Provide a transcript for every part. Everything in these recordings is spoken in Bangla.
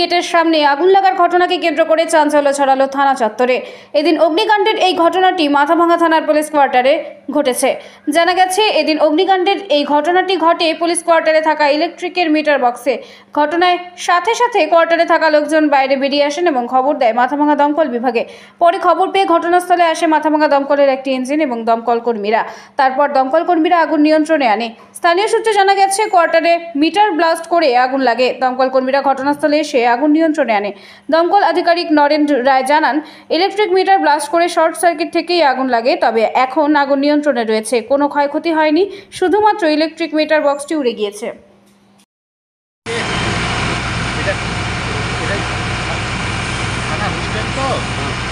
গেটের সামনে আগুন লাগার ঘটনাকে কেন্দ্র করে চাঞ্চল্য ছড়ালো থানা চত্বরে। এদিন অগ্নিকাণ্ডের এই ঘটনাটি মাথাভাঙা থানার পুলিশ কোয়ার্টারে ঘটেছে। জানা গেছে, এদিন অগ্নিকাণ্ডের এই ঘটনাটি ঘটে পুলিশ কোয়ার্টারে থাকা ইলেকট্রিকের মিটার বক্সে। ঘটনায় সাথে সাথে কোয়ার্টারে থাকা লোকজন বাইরে বেরিয়ে আসেন এবং খবর দেয় মাথাভাঙা দমকল বিভাগে। পরে খবর পেয়ে ঘটনাস্থলে আসে মাথাভাঙা দমকলের একটি ইঞ্জিন এবং দমকল কর্মীরা। তারপর দমকল কর্মীরা আগুন নিয়ন্ত্রণে আনে। স্থানীয় সূত্রে জানা গেছে, কোয়ার্টারে মিটার ব্লাস্ট করে আগুন লাগে। দমকল কর্মীরা ঘটনাস্থলে এসে আগুন নিয়ন্ত্রণে আনে। দমকল আধিকারিক নরেন রায় জানান, ইলেকট্রিক মিটার ব্লাস্ট করে শর্ট সার্কিট থেকেই আগুন লাগে। তবে এখন আগুন নিয়ন্ত্রণে রয়েছে, কোনো ক্ষয়ক্ষতি হয়নি, শুধুমাত্র ইলেকট্রিক মিটার বক্সটি উড়ে গিয়েছে।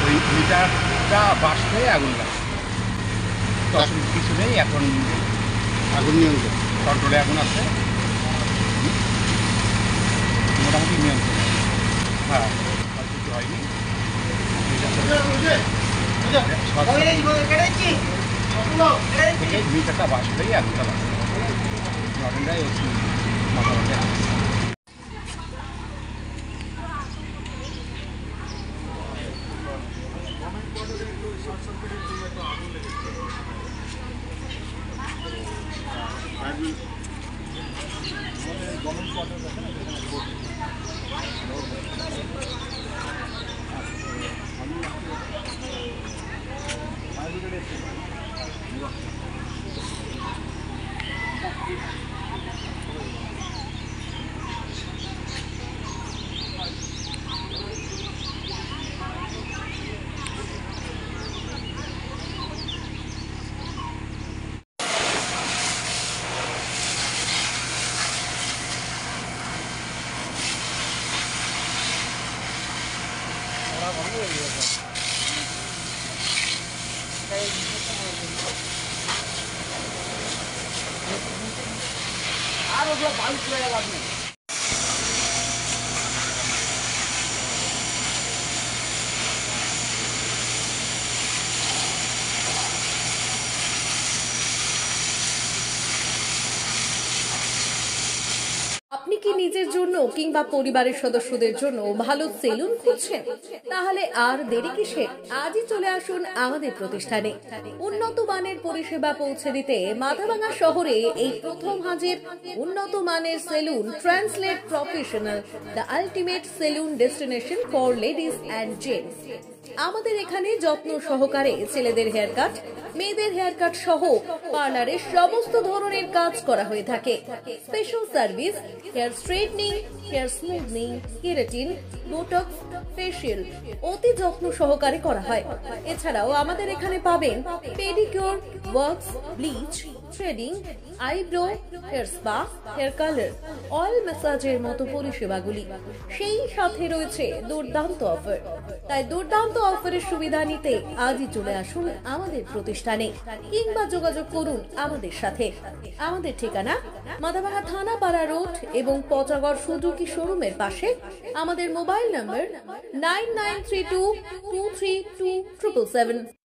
ওই মিটারটা বাস্ট হয়ে আগুন লাগে, তখন কিছু নেই, এখন আগুন নিয়ন্ত্রণ কন্ট্রোলে আগুন আছে, মোটামুটি নিয়ন্ত্রণ। হ্যাঁ, আর কিছু হয়নি। মিটারটা বাস্ট হয়ে আগুনটা লাগে। নরেন্দ্রাই হচ্ছে মাথাভাঙা। আর ওগুলো বালু চলে লাগবে। আপনি কি নিজের জন্য কিংবা পরিবারের সদস্যদের জন্য ভালো সেলুন খুঁজছেন? তাহলে আর দেরি কিসের? আজই চলে আসুন আমাদের প্রতিষ্ঠানে। উন্নত মানের পরিষেবা পৌঁছে দিতে মাথাভাঙা শহরে এই প্রথম হাজির উন্নত মানের salon translate professional, the ultimate salon destination for ladies and gents. আমাদের এখানে যত্ন সহকারে ছেলেদের হেয়ার কাট, মেয়েদের হেয়ার কাট সহ পার্লারের সমস্ত ধরনের কাজ করা হয়ে থাকে। Special service, hair straightening, hair smoothing, keratin, botox, facial অতি যত্ন সহকারে করা হয়। এছাড়াও আমাদের এখানে পাবেন pedicure, wax, bleach, threading, eyebrow, hair spa, hair colour, oil ম্যাসাজের মতো পরিষেবাগুলি। সেই সাথে রয়েছে দুর্দান্ত অফার। তাই দুর্দান্ত অফারের সুবিধা নিতে আজই চলে আসুন আমাদের প্রতিষ্ঠানে কিংবা যোগাযোগ করুন আমাদের সাথে। আমাদের ঠিকানা মাথাভাঙা থানাপাড়া রোড এবং পচাগড় সুজুকি শোরুমের পাশে। আমাদের মোবাইল নম্বর 9932232777।